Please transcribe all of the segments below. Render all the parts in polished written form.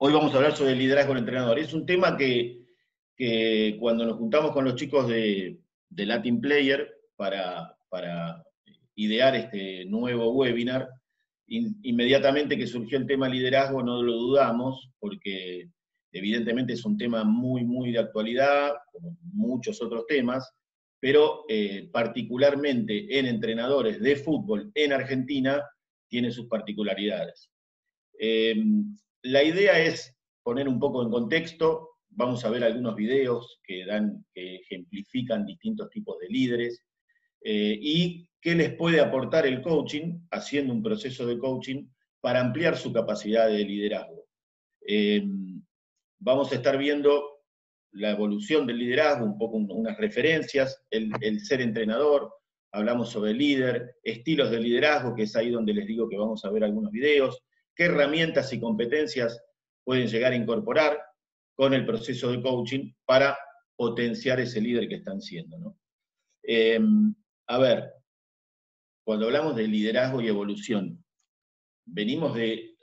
Hoy vamos a hablar sobre el liderazgo del entrenador. Es un tema que cuando nos juntamos con los chicos de Latin Player para idear este nuevo webinar, inmediatamente que surgió el tema liderazgo no lo dudamos, porque evidentemente es un tema muy, muy de actualidad, como muchos otros temas, pero particularmente en entrenadores de fútbol en Argentina, tiene sus particularidades. La idea es poner un poco en contexto, vamos a ver algunos videos que ejemplifican distintos tipos de líderes, y qué les puede aportar el coaching, haciendo un proceso de coaching, para ampliar su capacidad de liderazgo. Vamos a estar viendo la evolución del liderazgo, un poco unas referencias, el ser entrenador, hablamos sobre líder, estilos de liderazgo, que es ahí donde les digo que vamos a ver algunos videos, qué herramientas y competencias pueden llegar a incorporar con el proceso de coaching para potenciar ese líder que están siendo, ¿no? A ver, cuando hablamos de liderazgo y evolución, venimos de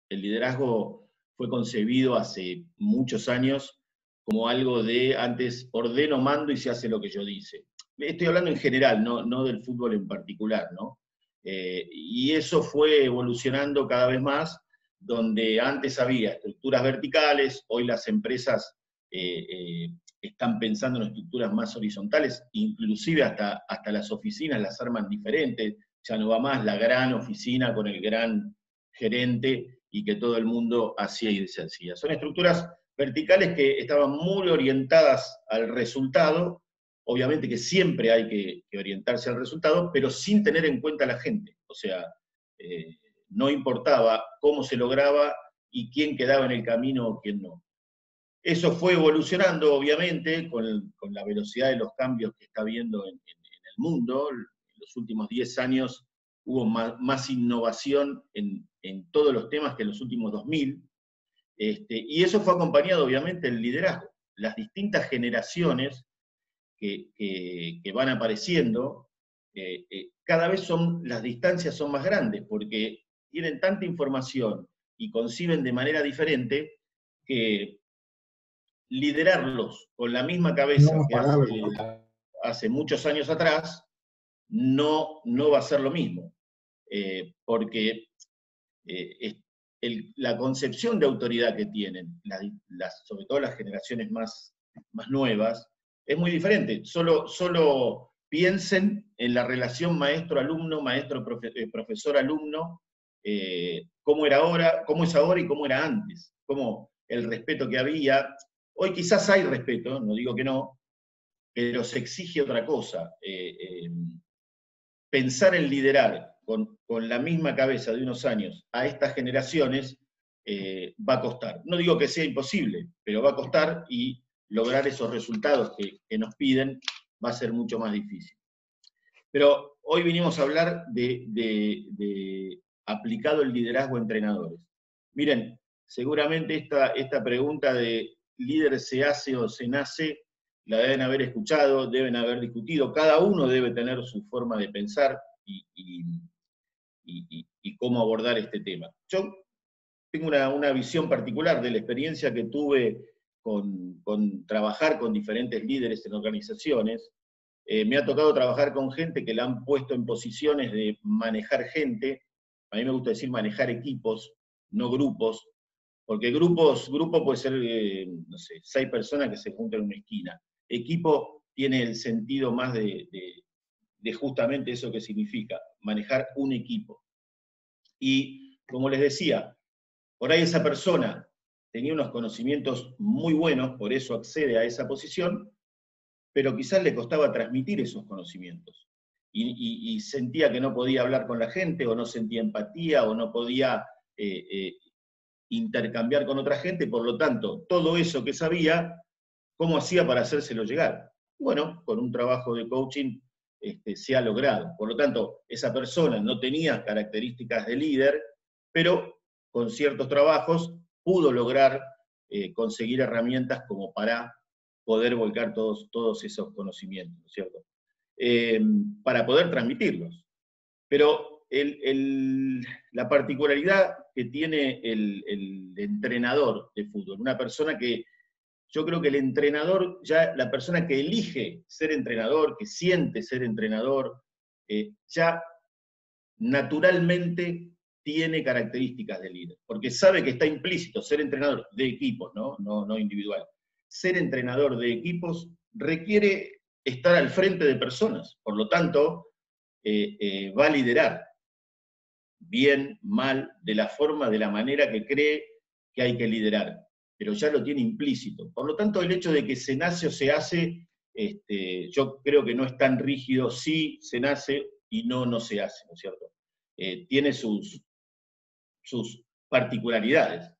el liderazgo fue concebido hace muchos años como algo de antes ordeno, mando y se hace lo que yo dice. Estoy hablando en general, no del fútbol en particular, ¿no? Y eso fue evolucionando cada vez más, donde antes había estructuras verticales, hoy las empresas están pensando en estructuras más horizontales, inclusive hasta las oficinas las arman diferentes, ya no va más la gran oficina con el gran gerente y que todo el mundo hacía y deshacía. Son estructuras verticales que estaban muy orientadas al resultado, obviamente que siempre hay que orientarse al resultado, pero sin tener en cuenta a la gente. O sea, no importaba cómo se lograba y quién quedaba en el camino o quién no. Eso fue evolucionando, obviamente, con la velocidad de los cambios que está habiendo en el mundo. En los últimos 10 años hubo más innovación en todos los temas que en los últimos 2000. Y eso fue acompañado, obviamente, del liderazgo. Las distintas generaciones que van apareciendo, cada vez las distancias son más grandes, porque tienen tanta información y conciben de manera diferente que liderarlos con la misma cabeza que hace muchos años atrás no va a ser lo mismo, porque la concepción de autoridad que tienen, sobre todo las generaciones más nuevas, es muy diferente. Solo piensen en la relación maestro-alumno, maestro-profesor-alumno, cómo es ahora y cómo era antes, cómo el respeto que había. Hoy quizás hay respeto, no digo que no, pero se exige otra cosa. Pensar en liderar con la misma cabeza de unos años a estas generaciones va a costar. No digo que sea imposible, pero va a costar, y lograr esos resultados que nos piden va a ser mucho más difícil. Pero hoy vinimos a hablar de aplicado el liderazgo a entrenadores. Miren, seguramente esta pregunta de líder se hace o se nace, la deben haber escuchado, deben haber discutido, cada uno debe tener su forma de pensar y cómo abordar este tema. Yo tengo una visión particular de la experiencia que tuve con trabajar con diferentes líderes en organizaciones. Me ha tocado trabajar con gente que la han puesto en posiciones de manejar gente. A mí me gusta decir manejar equipos, no grupos, porque grupo puede ser, no sé, 6 personas que se juntan en una esquina. Equipo tiene el sentido más de justamente eso que significa, manejar un equipo. Y como les decía, por ahí esa persona tenía unos conocimientos muy buenos, por eso accede a esa posición, pero quizás le costaba transmitir esos conocimientos. Y sentía que no podía hablar con la gente, o no sentía empatía, o no podía intercambiar con otra gente, por lo tanto, todo eso que sabía, ¿cómo hacía para hacérselo llegar? Bueno, con un trabajo de coaching se ha logrado. Por lo tanto, esa persona no tenía características de líder, pero con ciertos trabajos pudo lograr conseguir herramientas como para poder volcar todos esos conocimientos, ¿cierto? Para poder transmitirlos. Pero la particularidad que tiene el entrenador de fútbol, una persona que, yo creo que el entrenador, ya la persona que elige ser entrenador, que siente ser entrenador, ya naturalmente tiene características de líder, porque sabe que está implícito ser entrenador de equipos, no individual. Ser entrenador de equipos requiere estar al frente de personas, por lo tanto, va a liderar, bien, mal, de la manera que cree que hay que liderar, pero ya lo tiene implícito. Por lo tanto, el hecho de que se nace o se hace, yo creo que no es tan rígido, sí se nace y no se hace, ¿no es cierto? Tiene sus particularidades.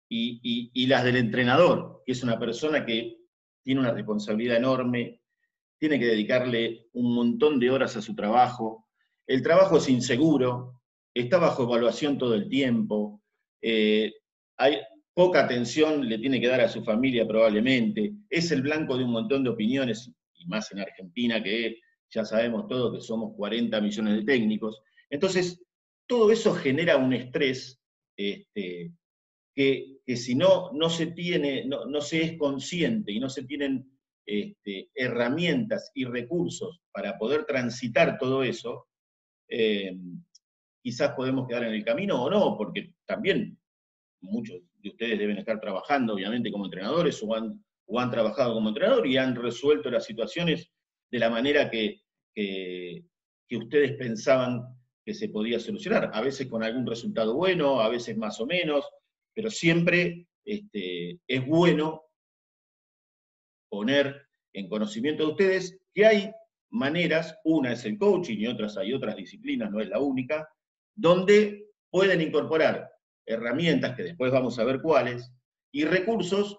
Y las del entrenador, que es una persona que tiene una responsabilidad enorme, tiene que dedicarle un montón de horas a su trabajo, el trabajo es inseguro, está bajo evaluación todo el tiempo, hay poca atención le tiene que dar a su familia probablemente, es el blanco de un montón de opiniones, y más en Argentina, que ya sabemos todos que somos 40 millones de técnicos. Entonces, todo eso genera un estrés que si no se tiene, no se es consciente y no se tienen herramientas y recursos para poder transitar todo eso, quizás podemos quedar en el camino o no, porque también muchos de ustedes deben estar trabajando, obviamente, como entrenadores o han trabajado como entrenador y han resuelto las situaciones de la manera que ustedes pensaban que se podía solucionar, a veces con algún resultado bueno, a veces más o menos, pero siempre es bueno poner en conocimiento de ustedes que hay maneras, una es el coaching y hay otras disciplinas, no es la única, donde pueden incorporar herramientas, que después vamos a ver cuáles, y recursos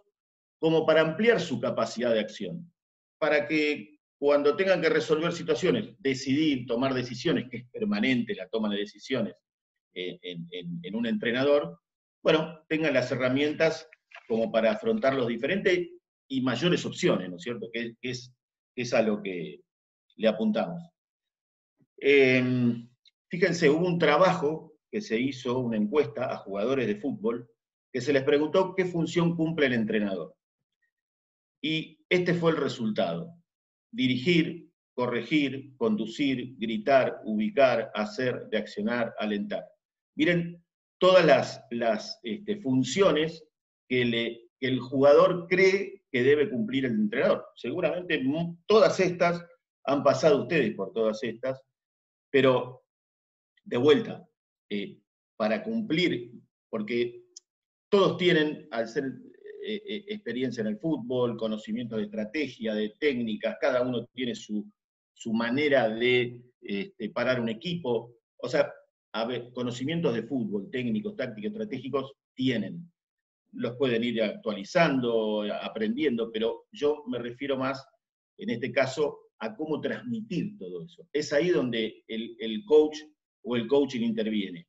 como para ampliar su capacidad de acción, para que cuando tengan que resolver situaciones, decidir, tomar decisiones, que es permanente la toma de decisiones en un entrenador, bueno, tengan las herramientas como para afrontar los diferentes y mayores opciones, ¿no es cierto? Que es a lo que le apuntamos. Fíjense, hubo un trabajo que se hizo, una encuesta a jugadores de fútbol, que se les preguntó qué función cumple el entrenador. Y este fue el resultado: dirigir, corregir, conducir, gritar, ubicar, hacer, reaccionar, alentar. Miren todas las funciones que el jugador cree que debe cumplir el entrenador. Seguramente todas estas, han pasado ustedes por todas estas, pero de vuelta, para cumplir, porque todos tienen, al ser experiencia en el fútbol, conocimiento de estrategia, de técnicas, cada uno tiene su manera de parar un equipo. O sea, conocimientos de fútbol, técnicos, tácticos, estratégicos, tienen. Los pueden ir actualizando, aprendiendo, pero yo me refiero más, en este caso, a cómo transmitir todo eso. Es ahí donde el coach o el coaching interviene,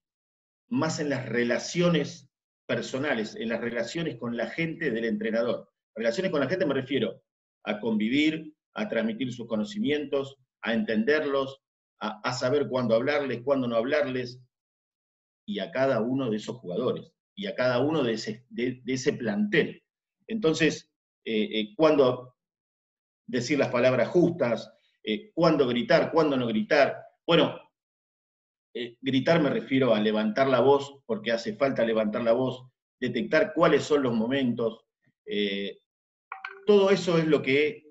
más en las relaciones personales, en las relaciones con la gente del entrenador. Relaciones con la gente me refiero a convivir, a transmitir sus conocimientos, a entenderlos, a saber cuándo hablarles, cuándo no hablarles, y a cada uno de esos jugadores, y a cada uno de ese plantel. Entonces, cuándo decir las palabras justas, cuándo gritar, cuándo no gritar. Bueno, gritar me refiero a levantar la voz, porque hace falta levantar la voz, detectar cuáles son los momentos. Todo eso es lo que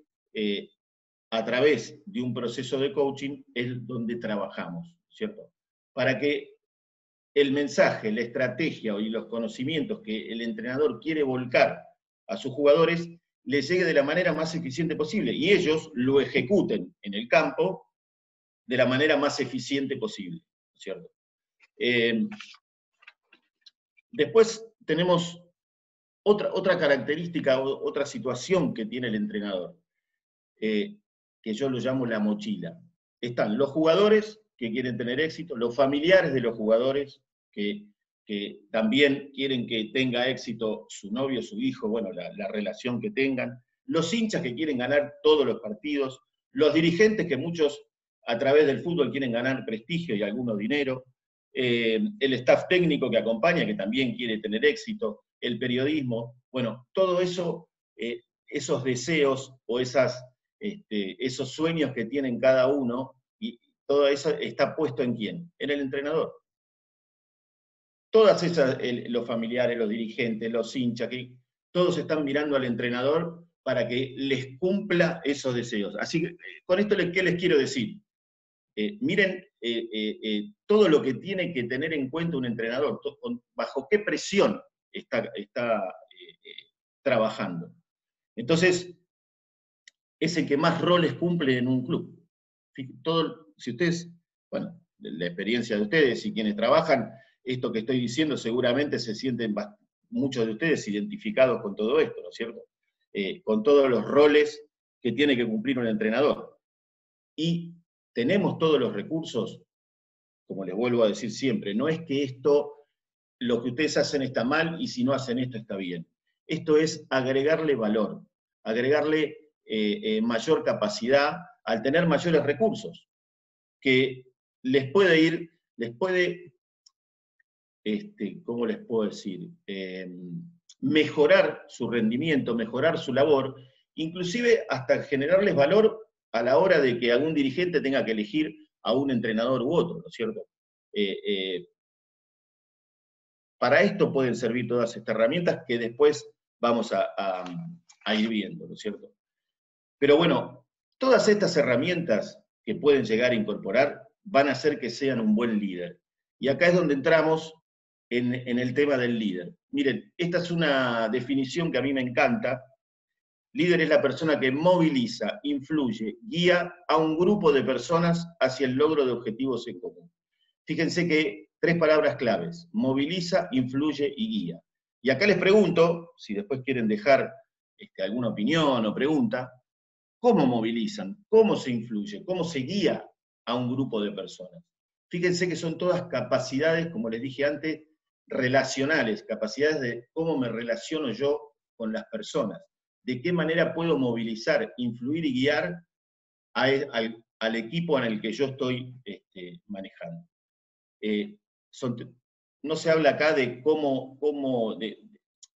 a través de un proceso de coaching es donde trabajamos, ¿cierto? Para que el mensaje, la estrategia y los conocimientos que el entrenador quiere volcar a sus jugadores les llegue de la manera más eficiente posible y ellos lo ejecuten en el campo de la manera más eficiente posible, ¿cierto? Después tenemos otra característica, otra situación que tiene el entrenador, que yo lo llamo la mochila. Están los jugadores que quieren tener éxito, los familiares de los jugadores que también quieren que tenga éxito su novio, su hijo, bueno, la relación que tengan, los hinchas que quieren ganar todos los partidos, los dirigentes que muchos a través del fútbol quieren ganar prestigio y algunos dinero, el staff técnico que acompaña, que también quiere tener éxito, el periodismo, bueno, todo eso, esos deseos o esos sueños que tienen cada uno, y todo eso está puesto ¿en quién? En el entrenador. Todas esas, los familiares, los dirigentes, los hinchas, todos están mirando al entrenador para que les cumpla esos deseos. Así que, con esto, ¿qué les quiero decir? Miren todo lo que tiene que tener en cuenta un entrenador, bajo qué presión está trabajando. Entonces, es el que más roles cumple en un club. Si ustedes, bueno, la experiencia de ustedes y quienes trabajan, esto que estoy diciendo seguramente se sienten muchos de ustedes identificados con todo esto, ¿no es cierto? Con todos los roles que tiene que cumplir un entrenador. Y tenemos todos los recursos, como les vuelvo a decir siempre, no es que lo que ustedes hacen está mal y si no hacen esto está bien. Esto es agregarle valor, agregarle mayor capacidad al tener mayores recursos, que les puede, ¿cómo les puedo decir? Mejorar su rendimiento, mejorar su labor, inclusive hasta generarles valor a la hora de que algún dirigente tenga que elegir a un entrenador u otro, ¿no es cierto? Para esto pueden servir todas estas herramientas que después vamos a ir viendo, ¿no es cierto? Pero bueno, todas estas herramientas que pueden llegar a incorporar van a hacer que sean un buen líder. Y acá es donde entramos en el tema del líder. Miren, esta es una definición que a mí me encanta. Líder es la persona que moviliza, influye, guía a un grupo de personas hacia el logro de objetivos en común. Fíjense que 3 palabras claves: moviliza, influye y guía. Y acá les pregunto, si después quieren dejar alguna opinión o pregunta, ¿cómo movilizan? ¿Cómo se influye? ¿Cómo se guía a un grupo de personas? Fíjense que son todas capacidades, como les dije antes, relacionales, capacidades de cómo me relaciono yo con las personas, de qué manera puedo movilizar, influir y guiar al equipo en el que yo estoy manejando. No se habla acá de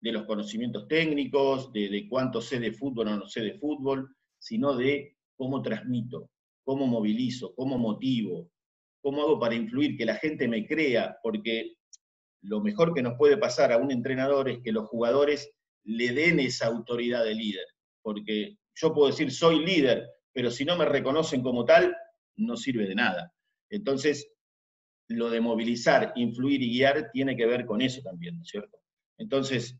de los conocimientos técnicos, de cuánto sé de fútbol o no sé de fútbol, sino de cómo transmito, cómo movilizo, cómo motivo, cómo hago para influir, que la gente me crea, porque lo mejor que nos puede pasar a un entrenador es que los jugadores le den esa autoridad de líder, porque yo puedo decir soy líder, pero si no me reconocen como tal, no sirve de nada. Entonces, lo de movilizar, influir y guiar tiene que ver con eso también, ¿no es cierto? Entonces,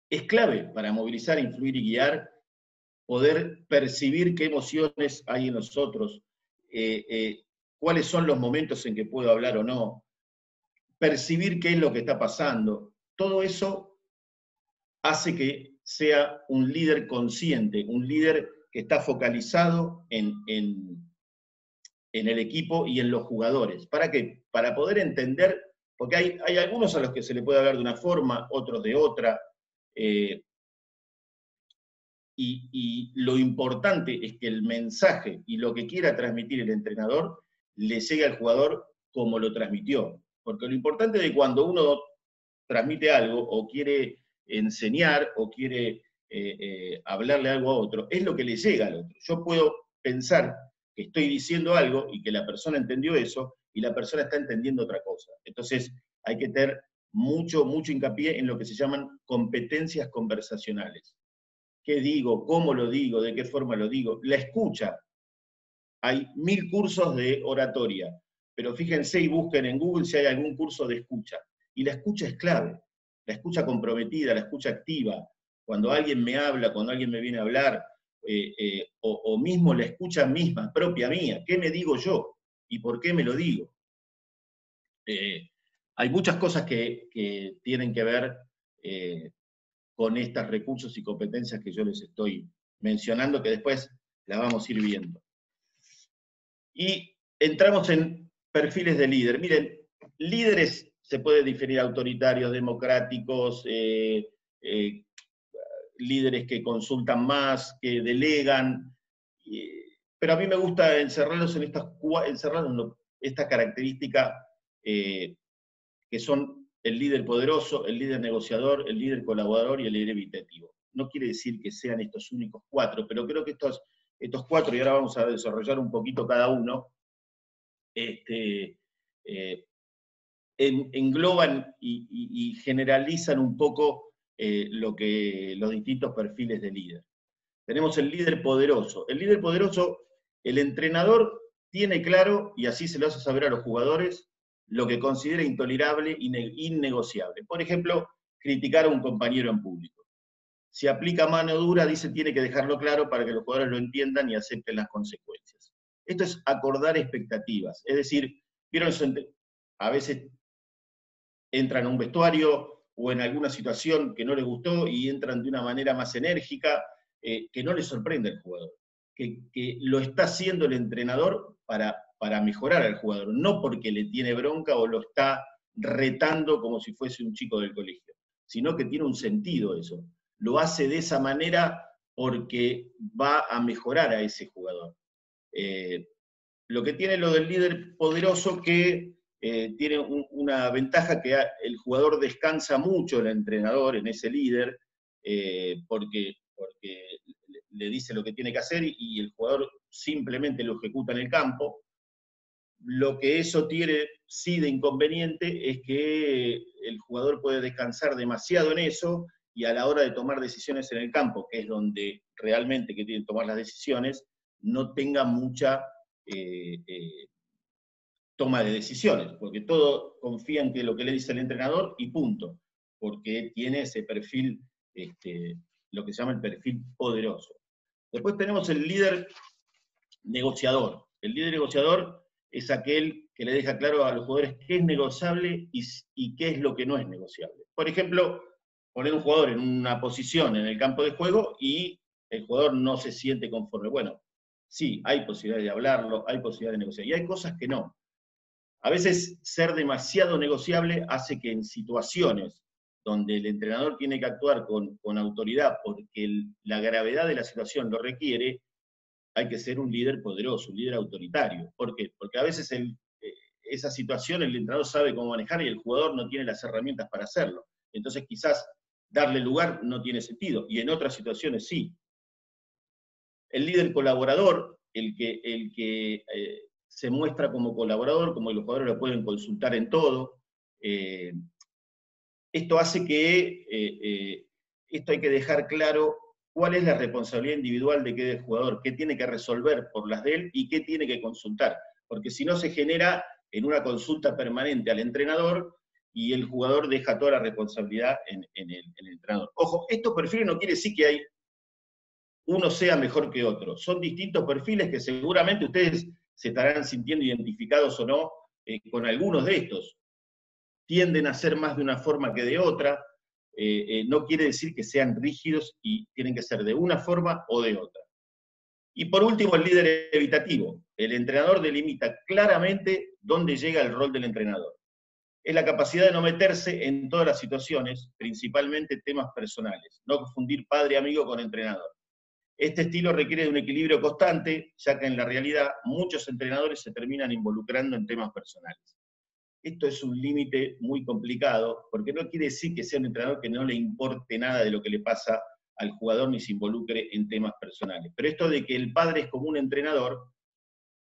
es clave para movilizar, influir y guiar poder percibir qué emociones hay en nosotros, cuáles son los momentos en que puedo hablar o no, percibir qué es lo que está pasando. Todo eso hace que sea un líder consciente, un líder que está focalizado en el equipo y en los jugadores. ¿Para qué? Para poder entender, porque hay algunos a los que se le puede hablar de una forma, otros de otra, y lo importante es que el mensaje y lo que quiera transmitir el entrenador le llegue al jugador como lo transmitió. Porque lo importante de cuando uno transmite algo o quiere enseñar o quiere hablarle algo a otro, es lo que le llega al otro. Yo puedo pensar que estoy diciendo algo y que la persona entendió eso y la persona está entendiendo otra cosa. Entonces hay que tener mucho hincapié en lo que se llaman competencias conversacionales. ¿Qué digo? ¿Cómo lo digo? ¿De qué forma lo digo? La escucha. Hay 1000 cursos de oratoria, pero fíjense y busquen en Google si hay algún curso de escucha. Y la escucha es clave. La escucha comprometida, la escucha activa. Cuando alguien me habla, cuando alguien me viene a hablar, o mismo la escucha misma, propia mía. ¿Qué me digo yo? ¿Y por qué me lo digo? Hay muchas cosas que tienen que ver con estos recursos y competencias que yo les estoy mencionando, que después las vamos a ir viendo. Y entramos en perfiles de líder. Miren, líderes se puede definir autoritarios, democráticos, líderes que consultan más, que delegan. pero a mí me gusta encerrarlos en esta característica que son el líder poderoso, el líder negociador, el líder colaborador y el líder evitativo. No quiere decir que sean estos únicos 4, pero creo que estos 4, y ahora vamos a desarrollar un poquito cada uno, engloban y generalizan un poco los distintos perfiles de líder. Tenemos el líder poderoso. El líder poderoso, el entrenador tiene claro, y así se lo hace saber a los jugadores, lo que considera intolerable e innegociable. Por ejemplo, criticar a un compañero en público. Si aplica mano dura, dice, tiene que dejarlo claro para que los jugadores lo entiendan y acepten las consecuencias. Esto es acordar expectativas. Es decir, vieron, a veces entran a un vestuario o en alguna situación que no les gustó y entran de una manera más enérgica, que no les sorprende al jugador, que lo está haciendo el entrenador para mejorar al jugador, no porque le tiene bronca o lo está retando como si fuese un chico del colegio, sino que tiene un sentido eso. Lo hace de esa manera porque va a mejorar a ese jugador. Lo que tiene lo del líder poderoso que tiene una ventaja que el jugador descansa mucho el entrenador en ese líder, porque le dice lo que tiene que hacer y el jugador simplemente lo ejecuta en el campo. Lo que eso tiene sí de inconveniente es que el jugador puede descansar demasiado en eso y a la hora de tomar decisiones en el campo, que es donde realmente que tiene que tomar las decisiones, no tenga mucha toma de decisiones, porque todos confían que lo que le dice el entrenador y punto, porque tiene ese perfil, lo que se llama el perfil poderoso. Después tenemos el líder negociador. El líder negociador es aquel que le deja claro a los jugadores qué es negociable y qué es lo que no es negociable. Por ejemplo, poner un jugador en una posición en el campo de juego y el jugador no se siente conforme. Bueno, sí, hay posibilidad de hablarlo, hay posibilidad de negociar, y hay cosas que no. A veces ser demasiado negociable hace que en situaciones donde el entrenador tiene que actuar con autoridad porque la gravedad de la situación lo requiere, hay que ser un líder poderoso, un líder autoritario. ¿Por qué? Porque a veces esa situación el entrenador sabe cómo manejar y el jugador no tiene las herramientas para hacerlo. Entonces quizás darle lugar no tiene sentido, y en otras situaciones sí. El líder colaborador, el que se muestra como colaborador, como los jugadores lo pueden consultar en todo. Esto hace que, esto hay que dejar claro cuál es la responsabilidad individual de cada jugador, qué tiene que resolver por las de él y qué tiene que consultar, porque si no se genera en una consulta permanente al entrenador y el jugador deja toda la responsabilidad en el entrenador. Ojo, estos perfiles no quiere decir que uno sea mejor que otro, son distintos perfiles que seguramente ustedes se estarán sintiendo identificados o no con algunos de estos. Tienden a ser más de una forma que de otra, no quiere decir que sean rígidos y tienen que ser de una forma o de otra. Y por último, el líder evitativo. El entrenador delimita claramente dónde llega el rol del entrenador. Es la capacidad de no meterse en todas las situaciones, principalmente temas personales, no confundir padre-amigo con entrenador. Este estilo requiere de un equilibrio constante, ya que en la realidad muchos entrenadores se terminan involucrando en temas personales. Esto es un límite muy complicado, porque no quiere decir que sea un entrenador que no le importe nada de lo que le pasa al jugador ni se involucre en temas personales. Pero esto de que el padre es como un entrenador,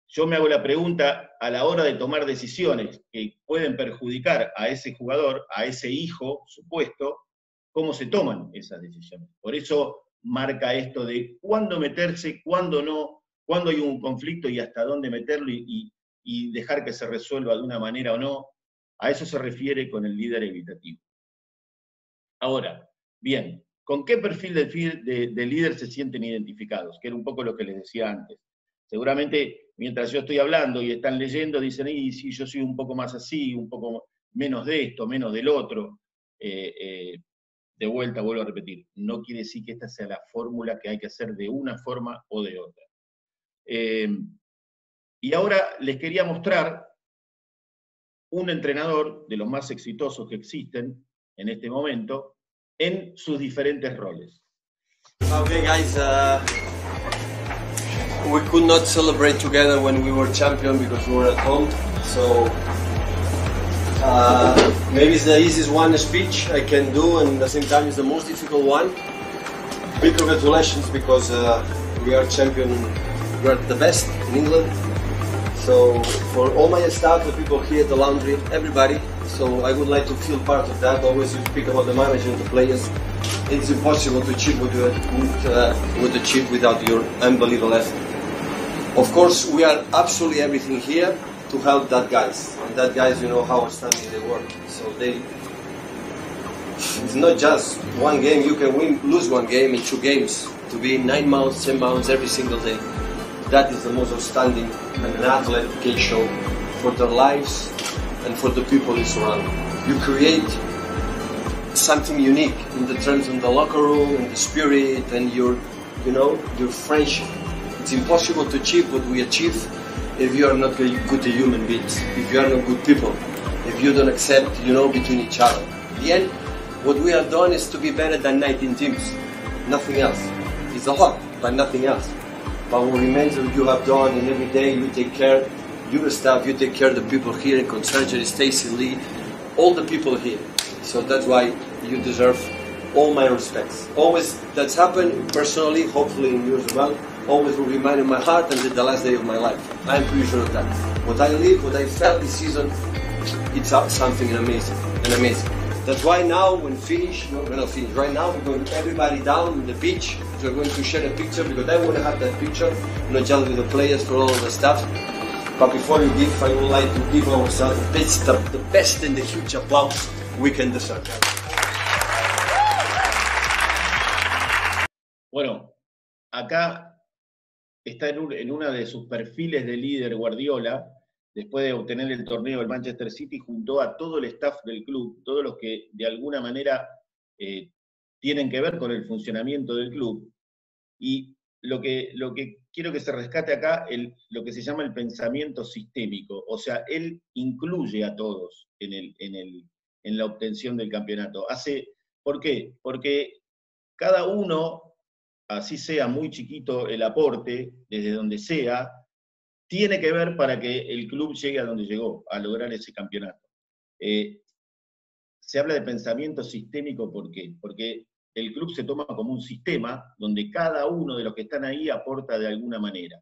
yo me hago la pregunta a la hora de tomar decisiones que pueden perjudicar a ese jugador, a ese hijo supuesto, ¿cómo se toman esas decisiones? Por eso marca esto de cuándo meterse, cuándo no, cuándo hay un conflicto y hasta dónde meterlo y dejar que se resuelva de una manera o no. A eso se refiere con el líder evitativo. Ahora, bien, ¿con qué perfil de líder se sienten identificados? Que era un poco lo que les decía antes. Seguramente, mientras yo estoy hablando y están leyendo, dicen, y sí, yo soy un poco más así, un poco menos de esto, menos del otro. De vuelta, vuelvo a repetir, no quiere decir que esta sea la fórmula que hay que hacer de una forma o de otra. Y ahora les quería mostrar un entrenador de los más exitosos que existen en este momento en sus diferentes roles. Okay guys, we could not celebrate together when we were champion because we were at home. So maybe it's the easiest one speech I can do, and at the same time it's the most difficult one. Big congratulations because we are champion. We are the best in England. So for all my staff, the people here, the laundry, everybody. So I would like to feel part of that. Always you speak about the manager and the players. It's impossible to achieve what you would achieve without your unbelievable effort. Of course, we are absolutely everything here to help that guys. And that guys, you know how outstanding they work. So it's not just one game. You can lose one game in 2 games. To be in 9 months, 10 months every single day. That is the most outstanding an athlete can show for their lives and for the people you surround. You create something unique in the terms of the locker room and the spirit and your friendship. It's impossible to achieve what we achieve if you are not good human beings, if you are not good people, if you don't accept, between each other. In the end, what we have done is to be better than 19 teams, nothing else. It's a lot, but nothing else. But what remains that you have done, and every day you take care of your staff, you take care of the people here in Consergery, Stacey, Lee, all the people here. So that's why you deserve all my respects. Always that's happened personally, hopefully in yours as well, always will remain in my heart until the last day of my life. I'm pretty sure of that. What I live, what I felt this season, it's something amazing, That's why now, when we're not finished. Right now, we're going to everybody down on the beach. So we're going to share a picture because I want to have that picture, not just with the players, for all of the staff. But before we give, I would like to give ourselves the best and the huge applause we can deserve. Bueno, acá está en una de sus perfiles de líder Guardiola. Después de obtener el torneo del Manchester City, juntó a todo el staff del club, todos los que de alguna manera tienen que ver con el funcionamiento del club. Y lo que quiero que se rescate acá, lo que se llama el pensamiento sistémico. O sea, él incluye a todos en la obtención del campeonato. ¿Por qué? Porque cada uno, así sea muy chiquito el aporte, desde donde sea, tiene que ver para que el club llegue a donde llegó, a lograr ese campeonato. Se habla de pensamiento sistémico, ¿por qué? Porque el club se toma como un sistema donde cada uno de los que están ahí aporta de alguna manera.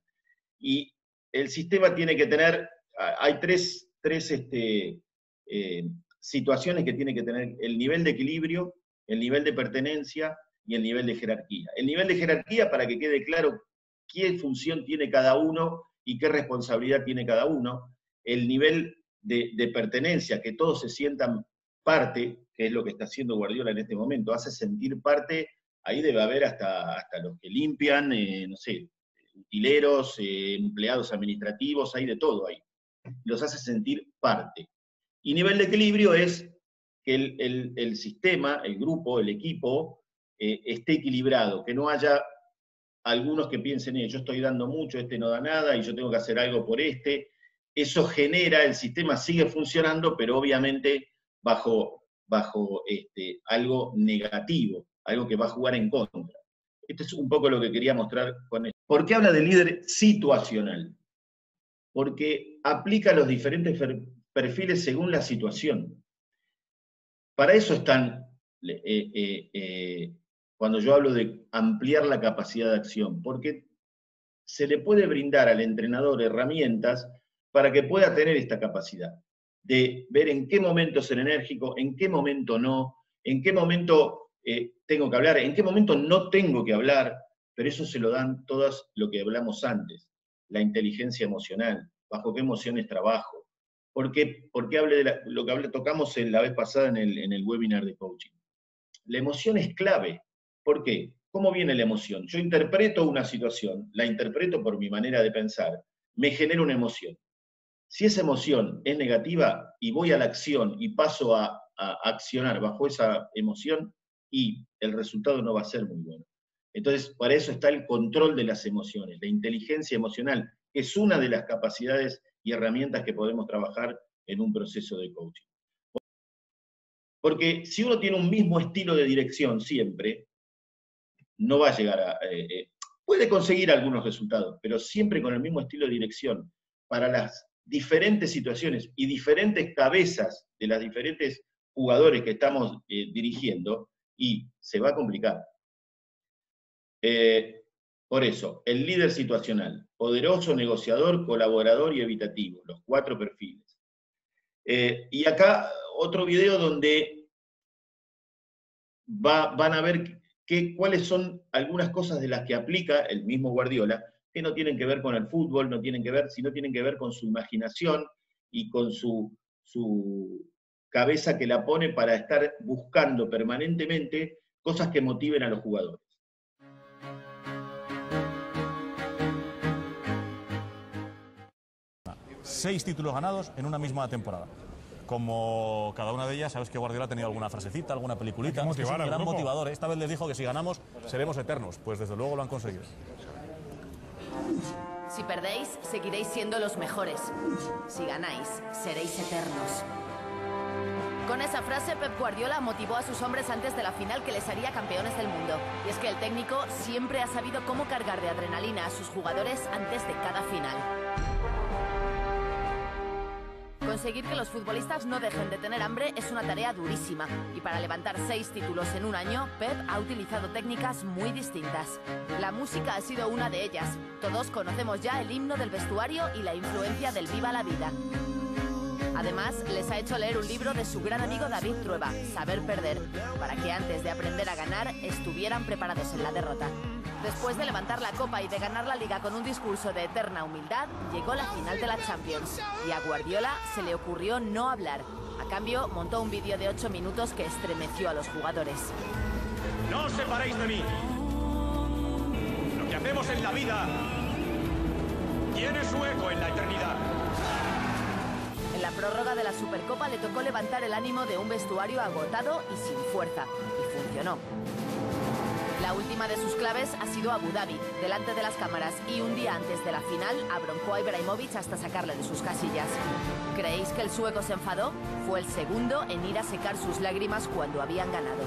Y el sistema tiene que tener, hay tres situaciones que tiene que tener: el nivel de equilibrio, el nivel de pertenencia y el nivel de jerarquía. El nivel de jerarquía, para que quede claro qué función tiene cada uno y qué responsabilidad tiene cada uno. El nivel de pertenencia, que todos se sientan parte, que es lo que está haciendo Guardiola en este momento, hace sentir parte. Ahí debe haber hasta los que limpian, no sé, utileros, empleados administrativos, hay de todo ahí. Los hace sentir parte. Y nivel de equilibrio es que el sistema, el grupo, el equipo, esté equilibrado, que no haya algunos que piensen, yo estoy dando mucho, este no da nada, y yo tengo que hacer algo por este. Eso genera, el sistema sigue funcionando, pero obviamente bajo algo negativo, algo que va a jugar en contra. Esto es un poco lo que quería mostrar con esto. ¿Por qué habla de líder situacional? Porque aplica los diferentes perfiles según la situación. Para eso están, cuando yo hablo de ampliar la capacidad de acción, porque se le puede brindar al entrenador herramientas para que pueda tener esta capacidad de ver en qué momento ser enérgico, en qué momento no, en qué momento tengo que hablar, en qué momento no tengo que hablar, pero eso se lo dan todas lo que hablamos antes, la inteligencia emocional, bajo qué emociones trabajo, porque hable de lo que tocamos la vez pasada en el webinar de coaching. La emoción es clave. ¿Por qué? ¿Cómo viene la emoción? Yo interpreto una situación, la interpreto por mi manera de pensar, me genera una emoción. Si esa emoción es negativa y voy a la acción y paso a accionar bajo esa emoción, y el resultado no va a ser muy bueno. Entonces, para eso está el control de las emociones, la inteligencia emocional, que es una de las capacidades y herramientas que podemos trabajar en un proceso de coaching. Porque si uno tiene un mismo estilo de dirección siempre, no va a llegar puede conseguir algunos resultados, pero siempre con el mismo estilo de dirección, para las diferentes situaciones y diferentes cabezas de las diferentes jugadores que estamos dirigiendo, y se va a complicar. Por eso, el líder situacional, poderoso, negociador, colaborador y evitativo, los 4 perfiles. Y acá otro video donde van a ver cuáles son algunas cosas de las que aplica el mismo Guardiola, que no tienen que ver con el fútbol, sino tienen que ver con su imaginación y con su cabeza que la pone para estar buscando permanentemente cosas que motiven a los jugadores. Seis títulos ganados en una misma temporada. Como cada una de ellas, sabes que Guardiola ha tenido alguna frasecita, alguna peliculita. Es un gran motivador. Esta vez les dijo que si ganamos seremos eternos. Pues desde luego lo han conseguido. Si perdéis, seguiréis siendo los mejores. Si ganáis, seréis eternos. Con esa frase, Pep Guardiola motivó a sus hombres antes de la final que les haría campeones del mundo. Y es que el técnico siempre ha sabido cómo cargar de adrenalina a sus jugadores antes de cada final. Conseguir que los futbolistas no dejen de tener hambre es una tarea durísima. Y para levantar 6 títulos en un año, Pep ha utilizado técnicas muy distintas. La música ha sido una de ellas. Todos conocemos ya el himno del vestuario y la influencia del Viva la Vida. Además, les ha hecho leer un libro de su gran amigo David Trueba, Saber Perder, para que antes de aprender a ganar, estuvieran preparados en la derrota. Después de levantar la copa y de ganar la Liga con un discurso de eterna humildad, llegó la final de la Champions. Y a Guardiola se le ocurrió no hablar. A cambio, montó un vídeo de 8 minutos que estremeció a los jugadores. No os separéis de mí. Lo que hacemos en la vida tiene su eco en la eternidad. En la prórroga de la Supercopa le tocó levantar el ánimo de un vestuario agotado y sin fuerza. Y funcionó. La última de sus claves ha sido Abu Dhabi, delante de las cámaras, y un día antes de la final abroncó a Ibrahimovic hasta sacarle de sus casillas. ¿Creéis que el sueco se enfadó? Fue el segundo en ir a secar sus lágrimas cuando habían ganado.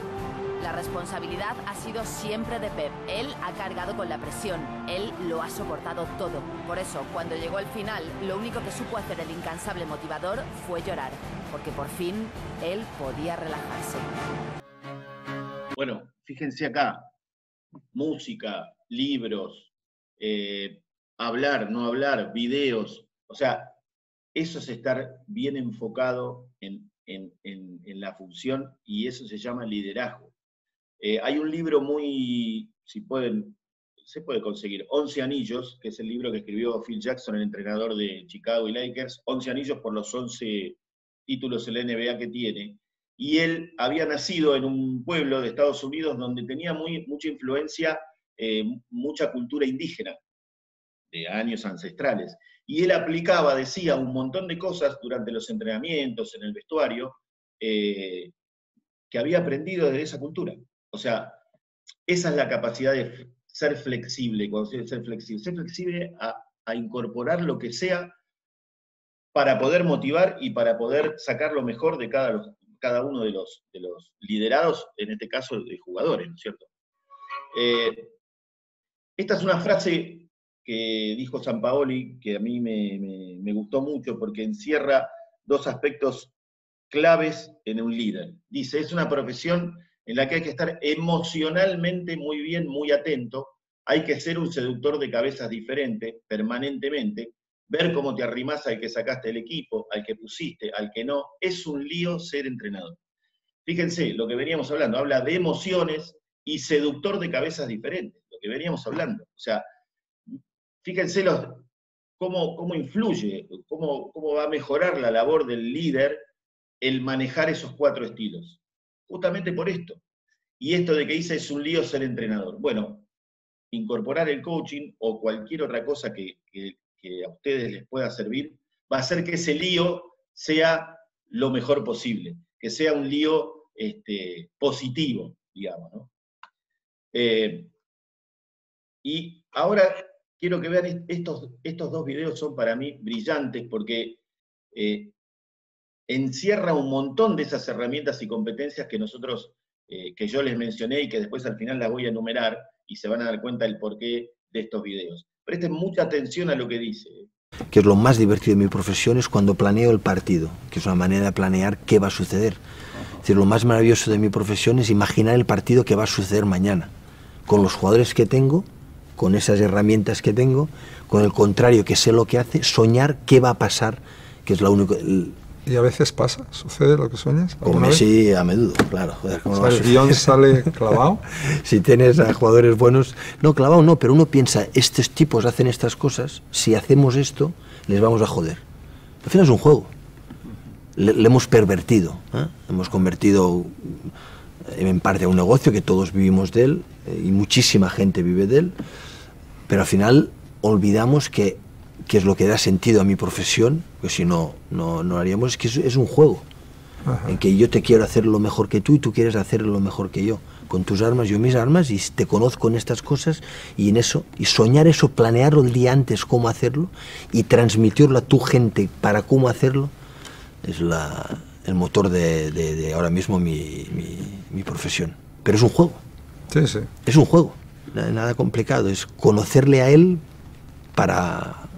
La responsabilidad ha sido siempre de Pep. Él ha cargado con la presión, él lo ha soportado todo. Por eso, cuando llegó el final, lo único que supo hacer el incansable motivador fue llorar, porque por fin él podía relajarse. Bueno, fíjense acá. Música, libros, hablar, no hablar, videos, o sea, eso es estar bien enfocado en la función, y eso se llama liderazgo. Hay un libro muy, se puede conseguir, 11 anillos, que es el libro que escribió Phil Jackson, el entrenador de Chicago y Lakers, 11 anillos por los 11 títulos en la NBA que tiene. Y él había nacido en un pueblo de Estados Unidos donde tenía mucha influencia, mucha cultura indígena, de años ancestrales. Y él aplicaba, decía, un montón de cosas durante los entrenamientos, en el vestuario, que había aprendido de esa cultura. O sea, esa es la capacidad de ser flexible. Cuando ser flexible a incorporar lo que sea para poder motivar y para poder sacar lo mejor de cada uno de los liderados, en este caso de jugadores, ¿no es cierto? Esta es una frase que dijo Sampaoli, que a mí me gustó mucho, porque encierra 2 aspectos claves en un líder. Dice, es una profesión en la que hay que estar emocionalmente muy bien, muy atento, hay que ser un seductor de cabezas diferentes, permanentemente, ver cómo te arrimás al que sacaste del equipo, al que pusiste, al que no. Es un lío ser entrenador. Fíjense, lo que veníamos hablando, habla de emociones y seductor de cabezas diferentes, lo que veníamos hablando. O sea, fíjense cómo influye, cómo va a mejorar la labor del líder el manejar esos 4 estilos. Justamente por esto. Y esto de que dice es un lío ser entrenador. Bueno, incorporar el coaching o cualquier otra cosa que a ustedes les pueda servir, va a hacer que ese lío sea lo mejor posible, que sea un lío positivo, digamos, ¿no? Y ahora quiero que vean estos 2 videos, son para mí brillantes, porque encierra un montón de esas herramientas y competencias que que yo les mencioné y que después al final las voy a enumerar, y se van a dar cuenta del porqué estos videos. Presten mucha atención a lo que dice. Que es lo más divertido de mi profesión, es cuando planeo el partido, que es una manera de planear qué va a suceder. Es decir, lo más maravilloso de mi profesión es imaginar el partido que va a suceder mañana, con los jugadores que tengo, con esas herramientas que tengo, con el contrario que sé lo que hace, soñar qué va a pasar, que es lo único... ¿Y a veces pasa? ¿Sucede lo que sueñas? Con Messi a menudo, claro. Joder, ¿cómo no va a ¿El guión sale clavado? Si tienes a jugadores buenos... No, clavado no, pero uno piensa, estos tipos hacen estas cosas, si hacemos esto, les vamos a joder. Al final es un juego. Le hemos pervertido, ¿eh? Hemos convertido en parte a un negocio que todos vivimos de él, y muchísima gente vive de él, pero al final olvidamos que es lo que da sentido a mi profesión, que si no haríamos, es que es un juego. Ajá. En que yo te quiero hacer lo mejor que tú y tú quieres hacer lo mejor que yo, con tus armas, yo mis armas, y te conozco en estas cosas, y en eso, y soñar eso, planearlo el día antes cómo hacerlo, y transmitirlo a tu gente para cómo hacerlo, es el motor de ahora mismo mi profesión. Pero es un juego. Sí, sí. Es un juego, nada complicado, es conocerle a él para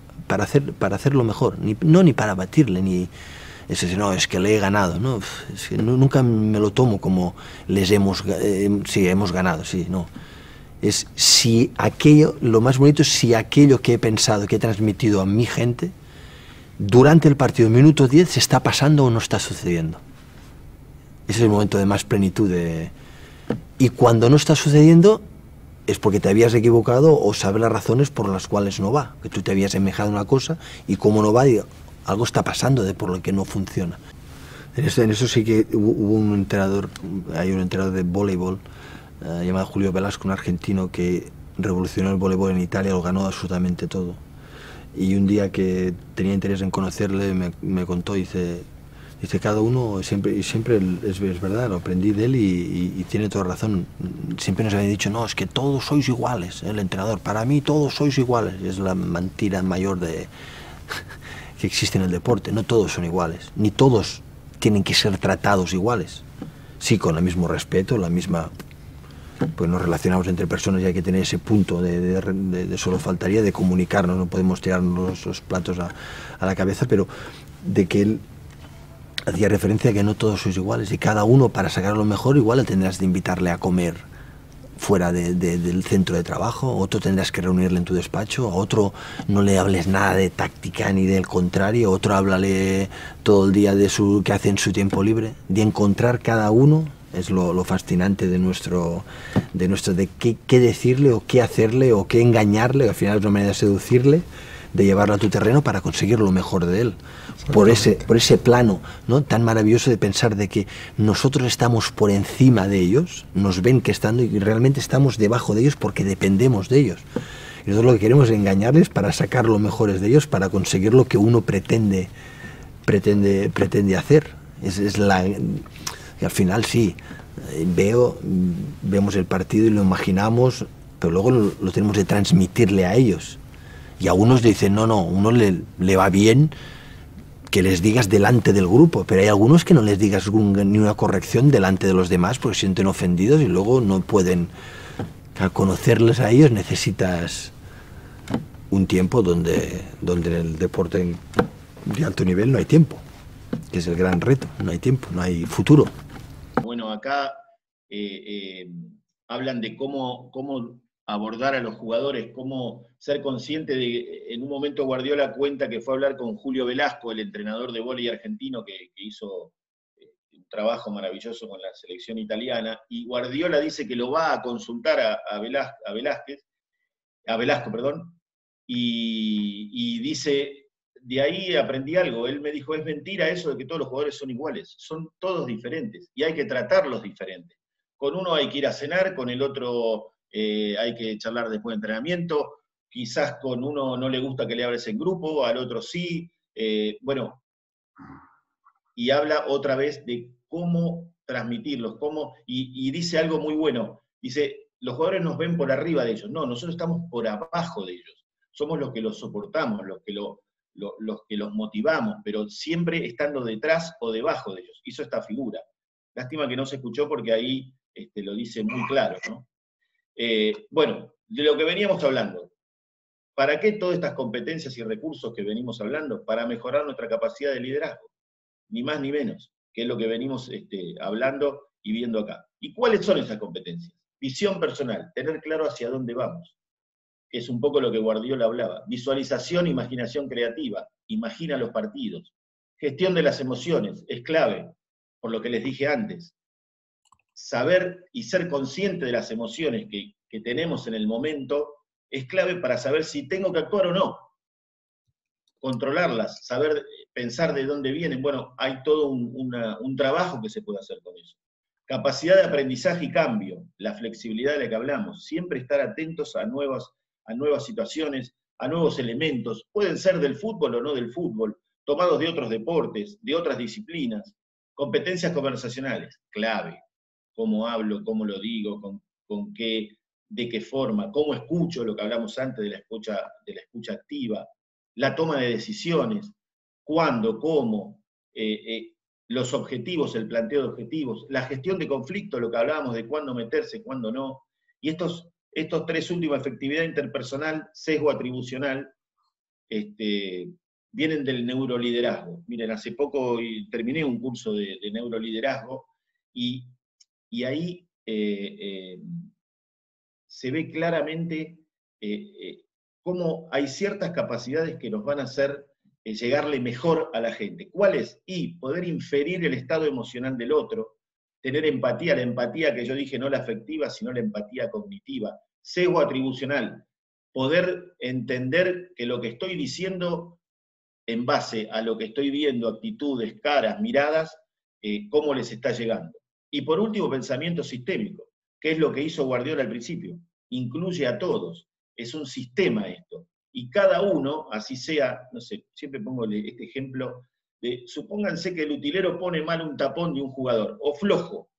hacerlo mejor, ni para batirle, ni es decir, no, es que le he ganado, no, es que nunca me lo tomo como sí, hemos ganado, sí, no. Es si aquello, lo más bonito es si aquello que he pensado, que he transmitido a mi gente, durante el partido, minuto 10, se está pasando o no está sucediendo. Ese es el momento de más plenitud. Y cuando no está sucediendo, es porque te habías equivocado o sabes las razones por las cuales no va, que tú te habías semejado una cosa y como no va, algo está pasando por lo que no funciona. En eso sí que hubo un entrenador de voleibol llamado Julio Velasco, un argentino que revolucionó el voleibol en Italia, lo ganó absolutamente todo. Y un día que tenía interés en conocerle, me contó, dice cada uno, siempre es verdad, lo aprendí de él y tiene toda razón. Siempre nos había dicho, no, es que todos sois iguales, el entrenador, para mí todos sois iguales. Es la mentira mayor que existe en el deporte, no todos son iguales, ni todos tienen que ser tratados iguales. Sí, con el mismo respeto, la misma... Pues nos relacionamos entre personas y hay que tener ese punto de solo faltaría, de comunicarnos, no podemos tirarnos los platos a la cabeza, pero de que él hacía referencia a que no todos sois iguales y cada uno para sacar lo mejor igual le tendrás de invitarle a comer fuera del centro de trabajo, otro tendrás que reunirle en tu despacho, a otro no le hables nada de táctica ni del contrario, otro háblale todo el día de qué hace en su tiempo libre, de encontrar cada uno. Es lo fascinante de qué decirle o qué hacerle o qué engañarle, al final es una manera de seducirle, de llevarlo a tu terreno para conseguir lo mejor de él. Por ese plano, ¿no?, tan maravilloso de pensar de que nosotros estamos por encima de ellos, nos ven que estando y realmente estamos debajo de ellos porque dependemos de ellos. Y nosotros lo que queremos es engañarles para sacar lo mejor de ellos, para conseguir lo que uno pretende hacer. Y al final sí, vemos el partido y lo imaginamos, pero luego lo tenemos de transmitirle a ellos. Y a unos le dicen, no, uno le va bien que les digas delante del grupo, pero hay algunos que no les digas ni una corrección delante de los demás porque se sienten ofendidos y luego no pueden. Al conocerles a ellos necesitas un tiempo donde en el deporte de alto nivel no hay tiempo, que es el gran reto, no hay tiempo, no hay futuro. Bueno, acá hablan de cómo abordar a los jugadores, cómo ser consciente de... En un momento Guardiola cuenta que fue a hablar con Julio Velasco, el entrenador de vóley argentino que hizo un trabajo maravilloso con la selección italiana, y Guardiola dice que lo va a consultar a Velasco, y dice... De ahí aprendí algo, él me dijo, es mentira eso de que todos los jugadores son iguales, son todos diferentes, y hay que tratarlos diferentes. Con uno hay que ir a cenar, con el otro hay que charlar después de entrenamiento, quizás con uno no le gusta que le hables en grupo, al otro sí, y habla otra vez de cómo transmitirlos, y dice algo muy bueno, dice, los jugadores nos ven por arriba de ellos, no, nosotros estamos por abajo de ellos, somos los que los soportamos, los que los motivamos, pero siempre estando detrás o debajo de ellos. Hizo esta figura. Lástima que no se escuchó porque ahí lo dice muy claro, ¿no? Bueno, de lo que veníamos hablando, ¿Para qué todas estas competencias y recursos que venimos hablando? Para mejorar nuestra capacidad de liderazgo, ni más ni menos, que es lo que venimos hablando y viendo acá. ¿Y cuáles son esas competencias? Visión personal, tener claro hacia dónde vamos, que es un poco lo que Guardiola hablaba. Visualización, imaginación creativa, imagina los partidos. Gestión de las emociones, es clave, por lo que les dije antes. Saber y ser consciente de las emociones que tenemos en el momento es clave para saber si tengo que actuar o no. Controlarlas, saber pensar de dónde vienen. Bueno, hay todo un trabajo que se puede hacer con eso. Capacidad de aprendizaje y cambio, la flexibilidad de la que hablamos. Siempre estar atentos a nuevas situaciones, a nuevos elementos. Pueden ser del fútbol o no del fútbol, tomados de otros deportes, de otras disciplinas. Competencias conversacionales, clave. Cómo hablo, cómo lo digo, de qué forma, cómo escucho, lo que hablamos antes de la escucha activa, la toma de decisiones, cuándo, cómo, los objetivos, el planteo de objetivos, la gestión de conflictos, lo que hablábamos de cuándo meterse, cuándo no. Y estos tres últimos, efectividad interpersonal, sesgo atribucional, vienen del neuroliderazgo. Miren, hace poco terminé un curso de neuroliderazgo y ahí se ve claramente cómo hay ciertas capacidades que nos van a hacer llegarle mejor a la gente. ¿Cuáles? Y poder inferir el estado emocional del otro, tener empatía, la empatía que yo dije, no la afectiva, sino la empatía cognitiva, sesgo atribucional, poder entender que lo que estoy diciendo en base a lo que estoy viendo, actitudes, caras, miradas, cómo les está llegando. Y por último, pensamiento sistémico, que es lo que hizo Guardiola al principio. Incluye a todos. Es un sistema esto. Y cada uno, así sea, no sé, siempre pongo este ejemplo, supónganse que el utilero pone mal un tapón de un jugador, o flojo,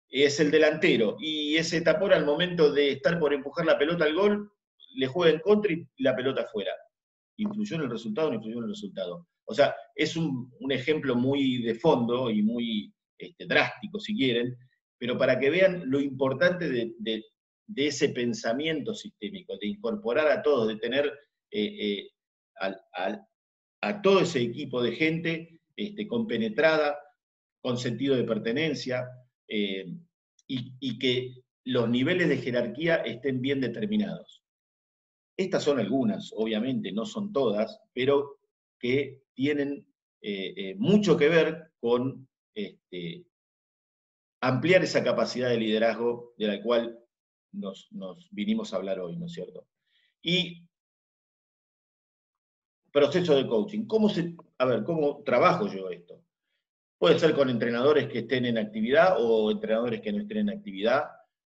es el delantero, y ese tapón al momento de estar por empujar la pelota al gol, le juega en contra y la pelota afuera. ¿Influyó en el resultado o no influyó en el resultado? O sea, es un ejemplo muy de fondo y muy drástico, si quieren, pero para que vean lo importante de ese pensamiento sistémico, de incorporar a todos, de tener a todo ese equipo de gente compenetrada, con sentido de pertenencia, y que los niveles de jerarquía estén bien determinados. Estas son algunas, obviamente, no son todas, pero que tienen mucho que ver con ampliar esa capacidad de liderazgo de la cual nos vinimos a hablar hoy, ¿no es cierto? Y proceso de coaching. ¿Cómo trabajo yo esto? Puede ser con entrenadores que estén en actividad o entrenadores que no estén en actividad.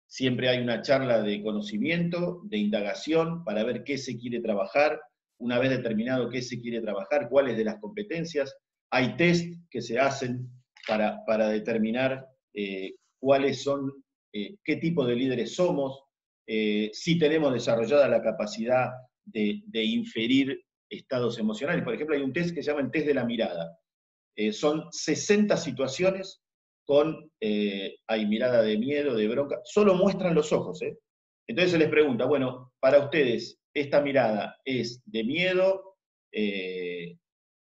Siempre hay una charla de conocimiento, de indagación, para ver qué se quiere trabajar. Una vez determinado qué se quiere trabajar, cuáles de las competencias. Hay test que se hacen para determinar cuáles son, qué tipo de líderes somos, si tenemos desarrollada la capacidad de inferir estados emocionales. Por ejemplo, hay un test que se llama el test de la mirada. Son 60 situaciones hay mirada de miedo, de bronca, solo muestran los ojos. Entonces se les pregunta, bueno, para ustedes, ¿esta mirada es de miedo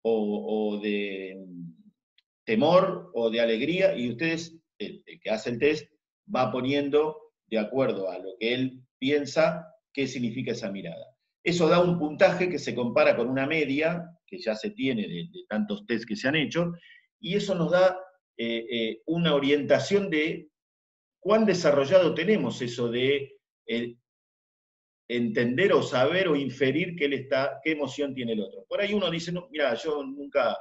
o de temor o de alegría? Y ustedes, el que hace el test, va poniendo, de acuerdo a lo que él piensa, qué significa esa mirada. Eso da un puntaje que se compara con una media, que ya se tiene de tantos tests que se han hecho, y eso nos da una orientación de cuán desarrollado tenemos eso de entender o saber o inferir qué emoción tiene el otro. Por ahí uno dice, no, mira, yo nunca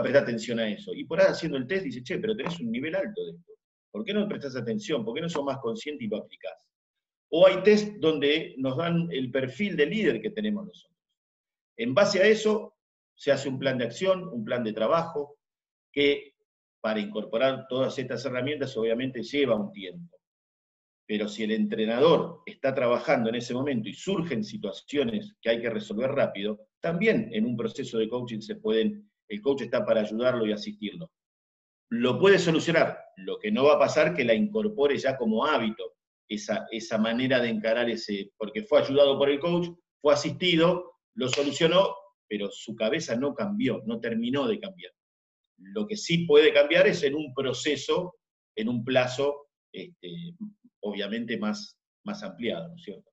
presté atención a eso. Y por ahí haciendo el test dice, che, pero tenés un nivel alto de esto. ¿Por qué no prestás atención? ¿Por qué no sos más consciente y lo aplicás? O hay test donde nos dan el perfil de líder que tenemos nosotros. En base a eso, se hace un plan de acción, un plan de trabajo, que para incorporar todas estas herramientas obviamente lleva un tiempo. Pero si el entrenador está trabajando en ese momento y surgen situaciones que hay que resolver rápido, también en un proceso de coaching el coach está para ayudarlo y asistirlo. Lo puede solucionar, lo que no va a pasar que la incorpore ya como hábito, esa manera de encarar porque fue ayudado por el coach, fue asistido, lo solucionó, pero su cabeza no cambió, no terminó de cambiar. Lo que sí puede cambiar es en un proceso, en un plazo, obviamente más ampliado, ¿no es cierto?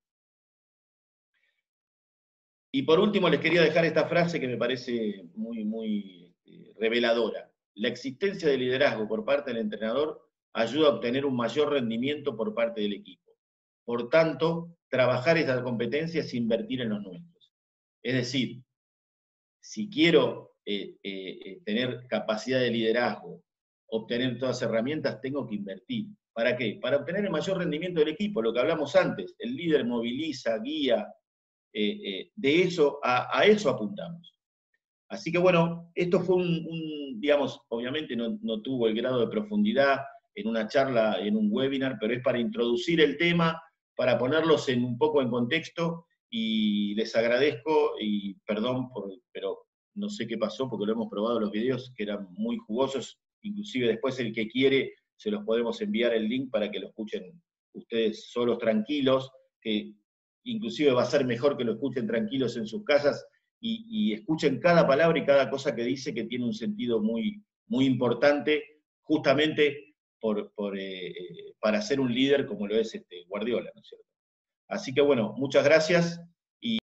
Y por último les quería dejar esta frase que me parece muy reveladora. La existencia de liderazgo por parte del entrenador ayuda a obtener un mayor rendimiento por parte del equipo. Por tanto, trabajar esta competencia es invertir en los nuestros. Es decir, si quiero tener capacidad de liderazgo, obtener todas las herramientas, tengo que invertir. ¿Para qué? Para obtener el mayor rendimiento del equipo, lo que hablamos antes. El líder moviliza, guía, de eso, a eso apuntamos. Así que bueno, esto fue digamos, obviamente no tuvo el grado de profundidad en una charla, en un webinar, pero es para introducir el tema, para ponerlos un poco en contexto, y les agradezco, y perdón, pero no sé qué pasó, porque lo hemos probado los videos, que eran muy jugosos, inclusive después el que quiere, se los podemos enviar el link para que lo escuchen ustedes solos, tranquilos, que inclusive va a ser mejor que lo escuchen tranquilos en sus casas, y escuchen cada palabra y cada cosa que dice, que tiene un sentido muy importante, justamente para ser un líder como lo es Guardiola, ¿no es cierto? Así que bueno, muchas gracias.